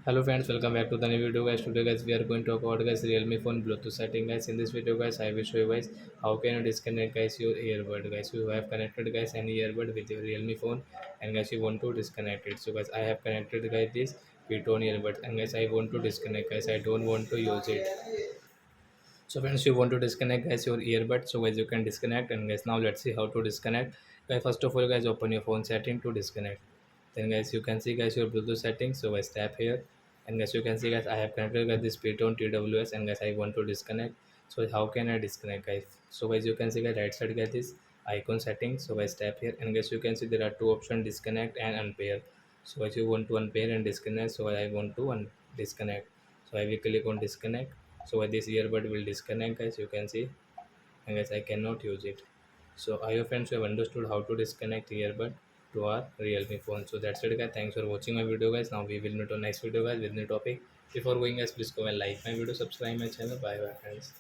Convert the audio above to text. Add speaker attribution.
Speaker 1: Hello friends, welcome back to the new video guys. Today guys we are going to talk about guys realme phone bluetooth setting guys. In this video guys I will show you guys how can you disconnect guys your earbud guys. You have connected guys any earbud with your realme phone and guys you want to disconnect it. So guys I have connected guys this P-tone earbud and guys I want to disconnect guys. I don't want to use it. So friends, you want to disconnect guys your earbud, so guys you can disconnect. And guys now let's see how to disconnect. Guys first of all guys open your phone setting to disconnect. Then guys you can see guys your bluetooth settings, so guys tap here. And guys you can see guys I have connected guys this P-tone TWS and guys I want to disconnect. So how can I disconnect guys? So guys you can see guys right side guys this icon settings, so guys tap here. And guys you can see there are two options, disconnect and unpair. So guys you want to unpair and disconnect, so I want to disconnect. So I will click on disconnect. So this earbud will disconnect guys, you can see. And guys I cannot use it. So I hope friends you have understood how to disconnect earbud to our realme phone. So that's it guys, thanks for watching my video guys. Now we will meet on next video guys with new topic. Before going guys, please go and like my video, subscribe my channel. Bye bye friends.